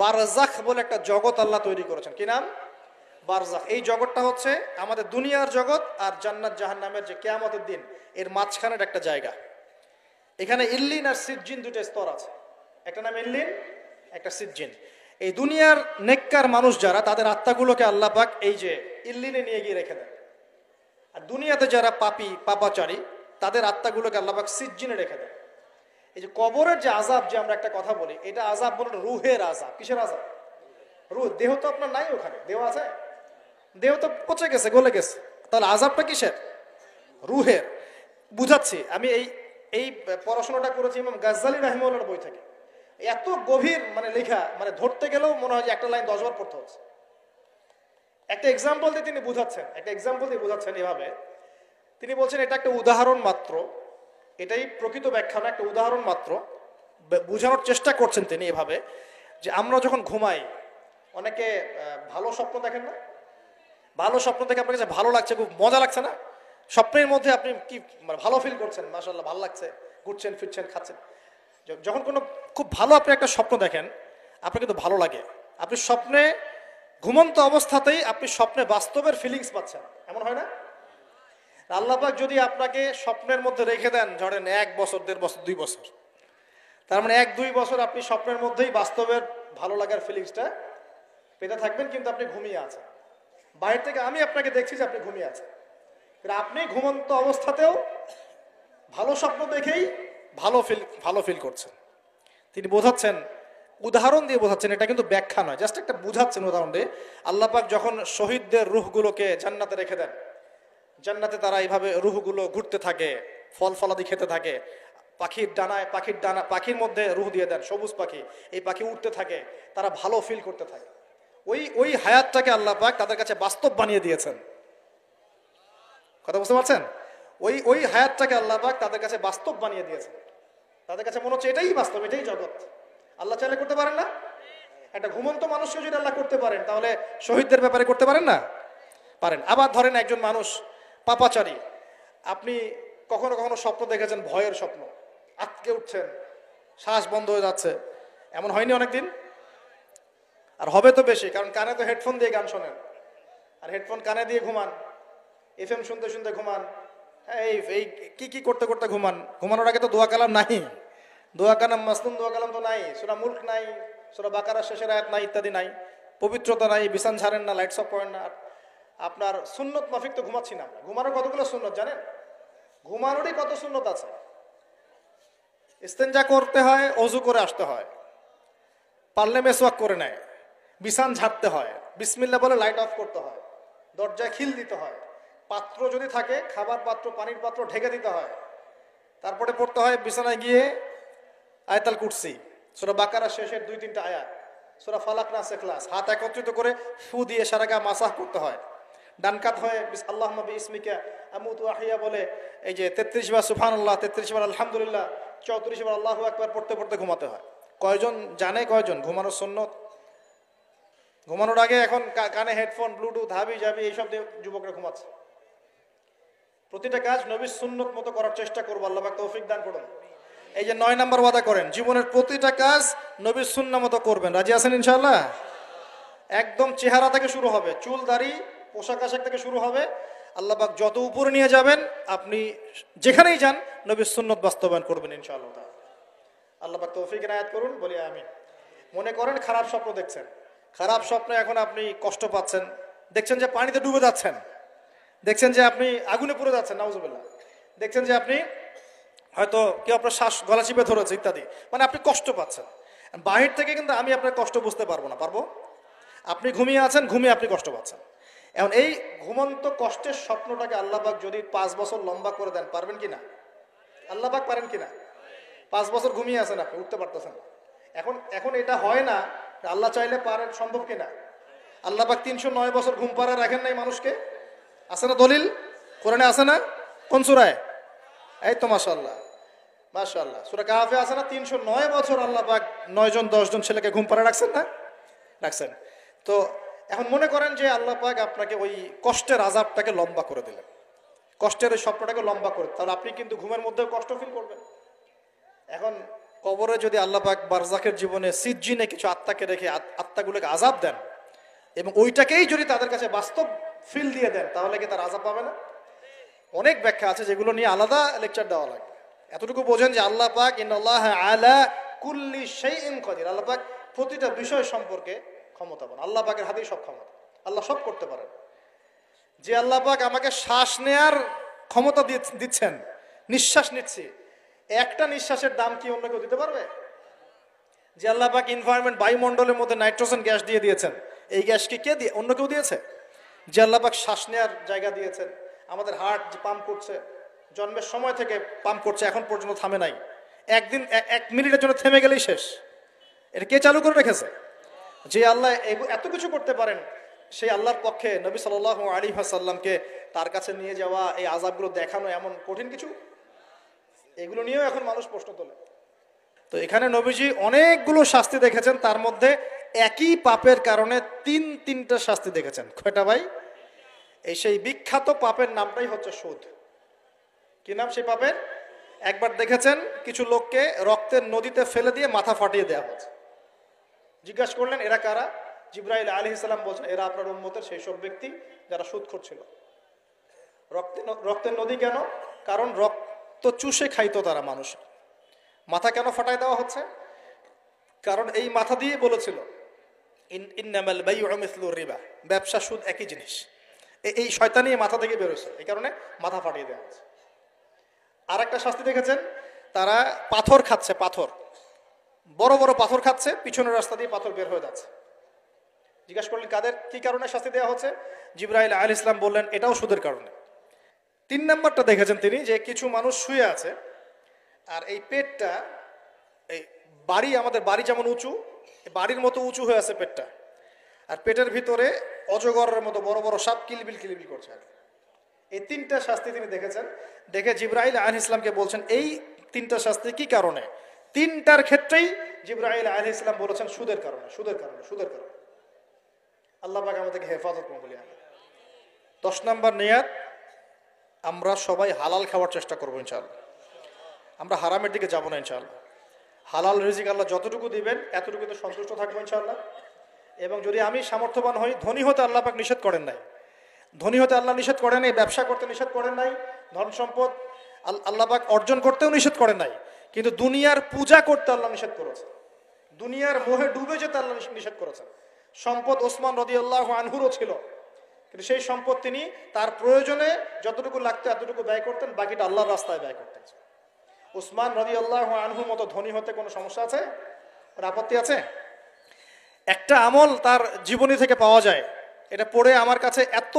বারজাখ বলে একটা জগৎ আল্লাহ তৈরি করেছেন। কি নাম? বারজাখ। এই জগৎটা হচ্ছে আমাদের দুনিয়ার জগৎ আর জান্নাত জাহান্নামের যে কিয়ামতের দিন এর মাঝখানের একটা জায়গা। এখানে ইল্লিন আর সিজ্জিন দুটো স্তর আছে, একটা নাম ইল্লিন, একটা সিজ্জিন। এই দুনিয়ার নেককার মানুষ যারা, তাদের আত্মাগুলোকে আল্লাহ পাক এই যে ইল্লিনে নিয়ে গিয়ে রেখে দেন। আর দুনিয়াতে যারা পাপী পাপাচারী, তাদের আত্মাগুলোকে আল্লাহ পাক সিজ্জিনে রেখে দেন। এই যে কবরের যে আযাব, যে আমরা একটা কথা বলি, এটা আযাব বলে রুহের আযাব। কিসের আযাব? রুহ। দেহ তো আপনার নাই, ওখানে দেহ আছে? দেহ তো পচে গেছে, গলে গেছে। তাহলে আযাবটা কিসের? রুহের। বুঝাচ্ছি, আমি এই পড়াশোনাটা করেছি ইমাম গাজ্জালী রাহিমাহুল্লাহর বই থেকে। এত গভীর মানে লেখা, মানে ধরতে গেলেও মনে হয় যে একটা লাইন 10 বার পড়তে হচ্ছে। একটা এক্সাম্পল দিয়ে তিনি বুঝাচ্ছেন এভাবে। তিনি বলছেন এটা একটা উদাহরণ মাত্র, এটাই প্রকৃত ব্যাখ্যা না, একটা উদাহরণ মাত্র। বোঝানোর চেষ্টা করছেন তিনি এভাবে যে আমরা যখন ঘুমাই, অনেকে ভালো স্বপ্ন দেখেন না? ভালো স্বপ্ন দেখে আপনার কাছে ভালো লাগছে, খুব মজা লাগছে না? স্বপ্নের মধ্যে আপনি কি মানে ভালো ফিল করছেন, মাশাআল্লাহ ভালো লাগছে, ঘুরছেন ফিরছেন খাচ্ছেন। যখন কোনো খুব ভালো আপনি একটা স্বপ্ন দেখেন, আপনার কিন্তু ভালো লাগে। আপনি স্বপ্নে ঘুমন্ত অবস্থাতেই আপনি স্বপ্নে বাস্তবের ফিলিংস পাচ্ছেন, এমন হয় না? আল্লাহ পাক যদি আপনাকে স্বপ্নের মধ্যে রেখে দেন, ধরেন 1 বছর 1.5 বছর 2 বছর, তার মানে 1-2 বছর আপনি স্বপ্নের মধ্যেই বাস্তবের ভালো লাগার ফিলিংসটা পেতে থাকবেন, কিন্তু আপনি ঘুমিয়ে আছেন। বাইরে থেকে আমি আপনাকে দেখছি যে আপনি ঘুমিয়ে আছেন, আপনি ঘুমন্ত অবস্থাতেও ভালো স্বপ্ন দেখেই ভালো ফিল করছেন। তিনি বোঝাচ্ছেন, উদাহরণ দিয়ে বোঝাচ্ছেন, এটা কিন্তু ব্যাখ্যা নয়, জাস্ট একটা বুঝাচ্ছেন উদাহরণ দিয়ে। আল্লাহ পাক যখন শহীদদের রূহগুলোকে জান্নাতে রেখে দেন, জান্নাতে তারা এইভাবে রূহগুলো ঘুরতে থাকে, ফল ফলাদি খেতে থাকে, পাখির মধ্যে রূহ দিয়ে দেন, সবুজ পাখি, এই পাখি উঠতে থাকে, তারা ভালো ফিল করতে থাকে। ওই হায়াতটাকে আল্লাহ পাক তাদের কাছে বাস্তব বানিয়ে দিয়েছেন। কথা বুঝতে পারছেন? ওই হায়াতটাকে আল্লাহ পাক তাদের কাছে বাস্তব বানিয়ে দিয়েছেন। তাদের কাছে মনে হচ্ছে এটাই বাস্তব, এটাই জগৎ। আল্লাহ চাইলে করতে পারেন না? একটা ঘুমন্ত মানুষকে যদি আল্লাহ করতে পারেন, তাহলে শহীদদের ব্যাপারে করতে পারেন না? পারেন। আবার ধরেন একজন মানুষ পাপাচারী, আপনি কখনো কখনো স্বপ্ন দেখেছেন, ভয়ের স্বপ্ন, আটকে উঠছেন, শ্বাস বন্ধ হয়ে যাচ্ছে, এমন হয়নি অনেকদিন? আর হবে তো বেশি, কারণ কানে তো হেডফোন দিয়ে গান শোনেন, আর হেডফোন কানে দিয়ে ঘুমান, FM শুনতে শুনতে ঘুমান, এই কি করতে করতে ঘুমান। ঘুমানোর আগে তো দোয়া কালাম নাই, দোয়া কালাম মাসনুন দোয়া কালাম তো নাই, সূরা মুলক নাই, সূরা বাকারা শেষের আয়াত নাই, ইত্যাদি নাই, পবিত্রতা নাই, বিছান ছাড়েন না, লাইটস অফ করেন না। আপনার সুন্নত মাফিক তো ঘুমাচ্ছি না। ঘুমানোর কতগুলো সুন্নত জানেন? ঘুমানোরই কত সুন্নত আছে। ইস্তেঞ্জা করতে হয়, অজু করে আসতে হয়, পারলে মেসওয়াক করে নেয়, বিছান ঝাড়তে হয়, বিসমিল্লাহ বলে লাইট অফ করতে হয়, দরজায় খিল দিতে হয়, পাত্র যদি থাকে খাবার পাত্র পানির পাত্র ঢেকে দিতে হয়, তারপরে পড়তে হয় বিছানায় গিয়ে আয়াতুল কুরসি, সূরা বাকারা শেষের 2-3টা আয়াত, সূরা ফালাক নাস ইখলাস, হাত একত্রিত করে ফু দিয়ে সারা গা মাসাহ করতে হয়। ডান কাত হয়ে আল্লাহুম্মা বিইসমিকা আমুতু আহইয়া বলে এই যে 33 বার সুবহানাল্লাহ, 33 বার আলহামদুলিল্লাহ, 34 বার আল্লাহু আকবার পড়তে পড়তে ঘুমাতে হয়। কয়জন জানে কয়জন ঘুমানোর সুন্নত? ঘুমানোর আগে এখন কানে হেডফোন, ব্লুটুথ, হাবি জাবি এইসব দিয়ে যুবকরা ঘুমাচ্ছে। প্রতিটা কাজ নবীর সুন্নত মতো করার চেষ্টা করবো, আল্লাহ পাক তৌফিক দান করুন। এই যে 9 নম্বর ওয়াদা করেন, জীবনের প্রতিটা কাজ নবীর সুন্নাহ মতো করবেন। রাজি আছেন ইনশাআল্লাহ? একদম চেহারা থেকে শুরু হবে, চুল দাড়ি পোশাক আশাক থেকে শুরু হবে। আল্লাহ পাক যত উপরে নিয়ে যাবেন, আপনি যেখানেই যান নবীর সুন্নত বাস্তবায়ন করবেন ইনশাআল্লাহ। আল্লাহ পাক তৌফিক ইনায়াত করুন, বলি আমিন। মনে করেন খারাপ স্বপ্ন দেখছেন, খারাপ স্বপ্নে এখন আপনি কষ্ট পাচ্ছেন, দেখছেন যে পানিতে ডুবে যাচ্ছেন, দেখছেন যে আপনি আগুনে পুড়ে যাচ্ছেন, নাউজুবিল্লাহ, দেখছেন যে আপনি হয়তো কেউ আপনার শ্বাস গলা চিপে ধরেছে ইত্যাদি, মানে আপনি কষ্ট পাচ্ছেন। বাহির থেকে কিন্তু আমি আপনার কষ্ট বুঝতে পারবো না, পারবো? আপনি ঘুমিয়ে আছেন, ঘুমিয়ে আপনি কষ্ট পাচ্ছেন। এখন এই ঘুমন্ত কষ্টের স্বপ্নটাকে আল্লাহ পাক যদি 5 বছর লম্বা করে দেন, পারবেন কিনা? আল্লাহ পাক পারেন কিনা? 5 বছর ঘুমিয়ে আছেন আপনি, উঠতে পারতেছেন না। এখন এটা হয় না, আল্লাহ চাইলে পারেন, সম্ভব কিনা? আল্লাহ পাক 309 বছর ঘুম পাড়া রাখেন নাই মানুষকে, আছে না দলিল? কোরআনে আছে না? কোন সূরায়? এই তো মাশাআল্লাহ, মাশাআল্লাহ, সূরা কাহফে আছে না? 309 বছর আল্লাহ পাক 9 জন 10 জন ছেলেকে ঘুম পাড়া রাখছেন না? রাখছেন। তো এখন মনে করেন যে আল্লাহ পাক আপনাকে ওই কষ্টের আযাবটাকে লম্বা করে দিলেন, কষ্টের ওই স্বপ্নটাকে লম্বা করে, তাহলে আপনি কিন্তু ঘুমের মধ্যেও কষ্ট ফিল করবেন। এখন কবরে যদি আল্লাহ পাক বারজাকের জীবনে সিজ্জিনে কিছু আত্মাকে রেখে আত্মাগুলোকে আযাব দেন এবং ওইটাকেই যদি তাদের কাছে বাস্তব ফিল দিয়ে দেন, তাহলে কি তার আযাব পাবে না? অনেক ব্যাখ্যা আছে যেগুলো নিয়ে আলাদা লেকচার দেওয়া লাগে। এতটুকু বোঝেন যে আল্লাহ পাক ইন্নাল্লাহা আলা কুল্লি শাইইন কাদির, আল্লাহ পাক প্রতিটা বিষয় সম্পর্কে ক্ষমতাবান। আল্লাহ পাকের হাতেই সব ক্ষমতা, আল্লাহ সব করতে পারেন। যে আল্লাহ পাক আমাকে শ্বাস নেয়ার ক্ষমতা দিচ্ছেন, নিঃশ্বাস নিচ্ছি, একটা নিঃশ্বাসের দাম কি অন্য কেউ দিতে পারবে? যে আল্লাহ পাক এনভায়রনমেন্ট বায়ুমণ্ডলের মধ্যে নাইট্রোজেন গ্যাস দিয়ে দিয়েছেন, এই গ্যাস কি কে দিয়ে অন্য কেউ দিয়েছে? যে আল্লাহ পাক শ্বাস নেয়ার জায়গা দিয়েছেন, আমাদের হার্ট যে পাম্প করছে, জন্মের সময় থেকে পাম্প করছে, এখন পর্যন্ত থামে নাই, একদিন 1 মিনিটের জন্য থেমে গেলেই শেষ। এটা কে চালু করে রেখেছে? যে আল্লাহ এত কিছু করতে পারেন, সেই আল্লাহর পক্ষে নবী সাল্লাল্লাহু আলাইহি ওয়াসাল্লামকে তার কাছে নিয়ে যাওয়া, এই আযাবগুলো দেখানো এমন কঠিন কিছু? এগুলো নিয়েও এখন মানুষ প্রশ্ন তোলে। তো এখানে নবীজি অনেকগুলো শাস্তি দেখেছেন, তার মধ্যে একই পাপের কারণে তিনটা শাস্তি দেখেছেন। কয়টা ভাই? এই সেই বিখ্যাত পাপের নামটাই হচ্ছে সুদ। কি নাম সেই পাপের? একবার দেখেছেন কিছু লোককে রক্তের নদীতে ফেলে দিয়ে মাথা ফাটিয়ে দেওয়া হচ্ছে। জিজ্ঞাসা করলেন এরা কারা? জিবরাইল আলাইহিস সালাম বলছেন এরা আপনার উম্মতের সেই সব ব্যক্তি যারা সুদখোর ছিল। রক্তের নদী কেন? কারণ রক্ত চুষে খাইতো তারা মানুষ। মাথা কেন ফাটাই দেওয়া হচ্ছে? কারণ এই মাথা দিয়ে বলেছিল ইন্নামাল বাইউ মিসলু রিবা, ব্যবসা সুদ একই জিনিস। এই শয়তানি মাথা থেকে বেরোছে, এই কারণে মাথা ফাটিয়ে দেওয়া হচ্ছে। আর একটা শাস্তি দেখেছেন, তারা পাথর খাচ্ছে, পাথর, বড় বড় পাথর খাচ্ছে, পিছনের রাস্তা দিয়ে পাথর বের হয়ে যাচ্ছে। জিজ্ঞাসা করলেন কাদের কি কারণে শাস্তি দেওয়া হচ্ছে? জিবরাইল আলাইহিস সালাম বললেন এটাও সুদের কারণে। 3 নাম্বারটা দেখেছেন তিনি, যে কিছু মানুষ শুয়ে আছে আর এই পেটটা, এই বাড়ি, আমাদের বাড়ি যেমন উঁচু, বাড়ির মতো উঁচু হয়ে আছে পেটটা, আর পেটের ভিতরে অজগরের মতো বড় বড় সাপ কিলবিল কিলবিল করছে। এই 3টা শাস্তি তিনি দেখেছেন। দেখে জিবরাইল আলাইহিস সালামকে বলছেন এই 3টা শাস্তি কি কারণে? 3টার ক্ষেত্রেই জিবরাইল আলাইহিস সালাম বলেছেন সুদের কারণে, সুদের কারণে, সুদের কারণে। আল্লাহ পাক আমাদেরকে হেফাজত করুন বলি আমি। 10 নাম্বার নিয়াত, আমরা সবাই হালাল খাওয়ার চেষ্টা করবো ইনশাআল্লাহ। আমরা হারামের দিকে যাবো না ইনশাআল্লাহ। হালাল রিজিক আল্লাহ যতটুকু দিবেন এতটুকুতে সন্তুষ্ট থাকবো ইনশাআল্লাহ। এবং যদি আমি সামর্থ্যবান হই, ধনী হতে আল্লাহ পাক নিষেধ করেন নাই, ধনী হতে আল্লাহ নিষেধ করেন নাই, ব্যবসা করতে নিষেধ করেন নাই, ধন সম্পদ আল্লাহ পাক অর্জন করতেও নিষেধ করেন নাই, কিন্তু দুনিয়ার পূজা করতে আল্লাহ নিষেধ করেছে, দুনিয়ার মোহে ডুবে যেতে আল্লাহ নিষেধ করেছেন। সম্পদ ওসমান রাদিয়াল্লাহু আনহুরও ছিল, কিন্তু সেই সম্পদ তিনি তার প্রয়োজনে যতটুকু লাগতো এতটুকু ব্যয় করতেন, বাকিটা আল্লাহর রাস্তায় ব্যয় করতেন। ওসমান রাদিয়াল্লাহু আনহুর মতো ধনী হতে কোনো সমস্যা আছে? কোনো আপত্তি আছে? একটা আমল তার জীবনী থেকে পাওয়া যায়, এটা পড়ে আমার কাছে এত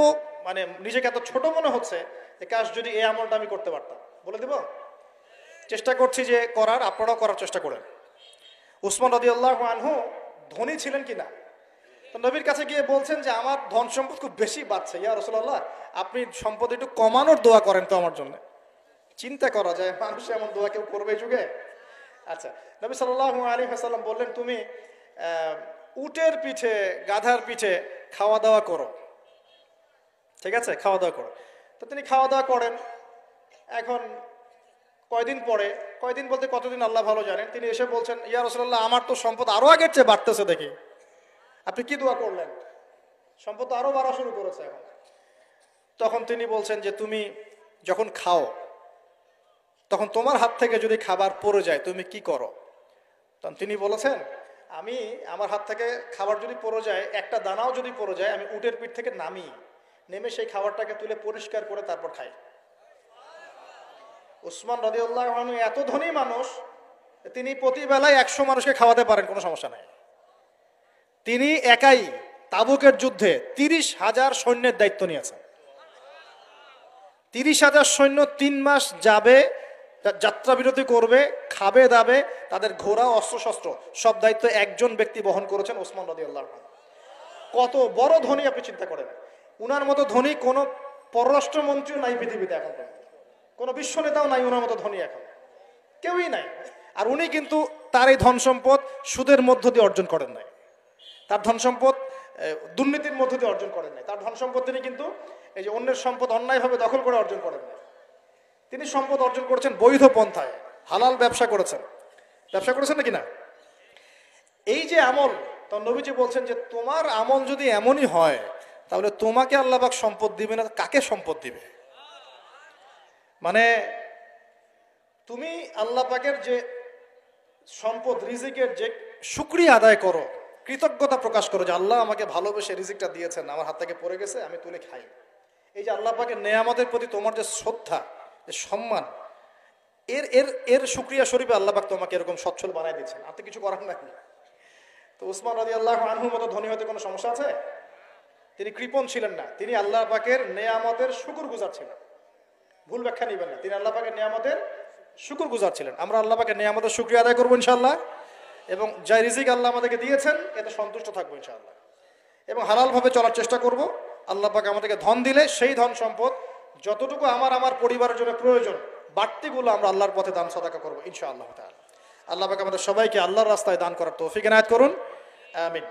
মানে নিজেকে এত ছোট মনে হচ্ছে যে কাশ যদি এই আমলটা আমি করতে পারতাম। বলে দেব? চেষ্টা করছি যে করার, আপনারাও করার চেষ্টা করেন। ওসমান রাদিয়াল্লাহু আনহু ধনী ছিলেন কিনা, তো নবীর কাছে গিয়ে বলছেন যে আমার ধন সম্পদ খুব বেশি বাড়ছে, ইয়া রাসূলুল্লাহ আপনি সম্পদ একটু কমানোর দোয়া করেন তো আমার জন্য। চিন্তা করা যায় মানুষ এমন দোয়া কেউ করবে এই যুগে? আচ্ছা, নবী সাল্লাল্লাহু আলাইহি ওয়াসাল্লাম বললেন তুমি উটের পিঠে, গাধার পিঠে খাওয়া দাওয়া করো, ঠিক আছে, খাওয়া দাওয়া করো। তো তিনি খাওয়া দাওয়া করেন। এখন কয়দিন পরে, কয়দিন বলতে কতদিন আল্লাহ ভালো জানেন, তিনি এসে বলছেন ইয়া রাসূলুল্লাহ আমার তো সম্পদ আরো আগের চেয়ে বাড়তেছে দেখি, আপনি কি দোয়া করলেন? সম্পদ আরো বাড়া শুরু করেছে এখন। তখন তিনি বলছেন যে তুমি যখন খাও তখন তোমার হাত থেকে যদি খাবার পড়ে যায় তুমি কি করো? তখন তিনি বলেছেন আমি, আমার হাত থেকে খাবার যদি পড়ে যায়, একটা দানাও যদি পড়ে যায়, আমি উটের পিঠ থেকে নামি, নেমে সেই খাবারটাকে তুলে পরিষ্কার করে তারপর খাই। ওসমান রাদিয়াল্লাহু আনহু এত ধনী মানুষ, তিনি প্রতি বেলায় 100 মানুষকে খাওয়াতে পারেন, কোনো সমস্যা নাই। তিনি একাই তাবুকের যুদ্ধে 30,000 সৈন্যের দায়িত্ব নিয়েছেন। 30,000 সৈন্য 3 মাস যাবে, যাত্রা বিরতি করবে, খাবে দাবে, তাদের ঘোড়া অস্ত্রশস্ত্র সব দায়িত্ব একজন ব্যক্তি বহন করেছেন, ওসমান রাদিয়াল্লাহু আনহু। কত বড় ধনী আপনি চিন্তা করেন। উনার মতো ধনী কোনো পররাষ্ট্রমন্ত্রীও নাই পৃথিবীতে এখন, কোনো বিশ্ব নেতাও নাই উনার মতো ধনী, এখন কেউই নাই। আর উনি কিন্তু তার এই ধন সম্পদ সুদের মধ্য দিয়ে অর্জন করেন নাই, তার ধন সম্পদ দুর্নীতির মধ্য দিয়ে অর্জন করেন নাই, তার ধন সম্পদ তিনি কিন্তু এই যে অন্যের সম্পদ অন্যায়ভাবে দখল করে অর্জন করেন নাই। তিনি সম্পদ অর্জন করেছেন বৈধ পন্থায়, হালাল ব্যবসা করেছেন। ব্যবসা করেছেন নাকি না? এই যে আমল, তো নবীজি বলছেন যে তোমার আমল যদি এমনই হয় তাহলে তোমাকে আল্লাহ পাক সম্পদ দিবে না, কাকে সম্পদ দিবে? মানে তুমি আল্লাহ পাকের যে সম্পদ রিজিকের যে শুকরিয়া আদায় করো, কৃতজ্ঞতা প্রকাশ করো যে আল্লাহ আমাকে ভালোবেসে রিজিকটা দিয়েছেন, আমার হাত থেকে পড়ে গেছে, আমি তুলে খাই। এই যে আল্লাহ পাকের নেয়ামতের প্রতি তোমার যে শ্রদ্ধা, যে সম্মান, এর এর এর শুকরিয়া স্বরূপে আল্লাহ পাক তোমাকে এরকম সচ্ছল বানায় দিচ্ছেন, আর তো কিছু করার নাই। তো উসমান রাদিয়াল্লাহু আনহুর মতো ধনী হতে কোনো সমস্যা আছে? তিনি কৃপণ ছিলেন না, তিনি আল্লাহ পাকের নেয়ামতের শুকরগুজার ছিলেন। ভুল ব্যাখ্যা নেবেন না, তিনি আল্লাহ পাকের নেয়ামতের শুকরগুজার ছিলেন। আমরা আল্লাহ পাকের নেয়ামতের শুকরিয়া আদায় করবো ইনশাআল্লাহ, এবং যা রিজিক আল্লাহ আমাদেরকে দিয়েছেন এতে সন্তুষ্ট থাকবো ইনশাআল্লাহ, এবং হালালভাবে চলার চেষ্টা করব। আল্লাহ পাক আমাদেরকে ধন দিলে সেই ধন সম্পদ যতটুকু আমার পরিবারের জন্য প্রয়োজন, বাড়তিগুলো আমরা আল্লাহর পথে দান সাদাকা করবো ইনশাআল্লাহ তাআলা। আল্লাহ পাক আমাদের সবাইকে আল্লাহর রাস্তায় দান করার তৌফিক এনায়েত করুন, আমিন।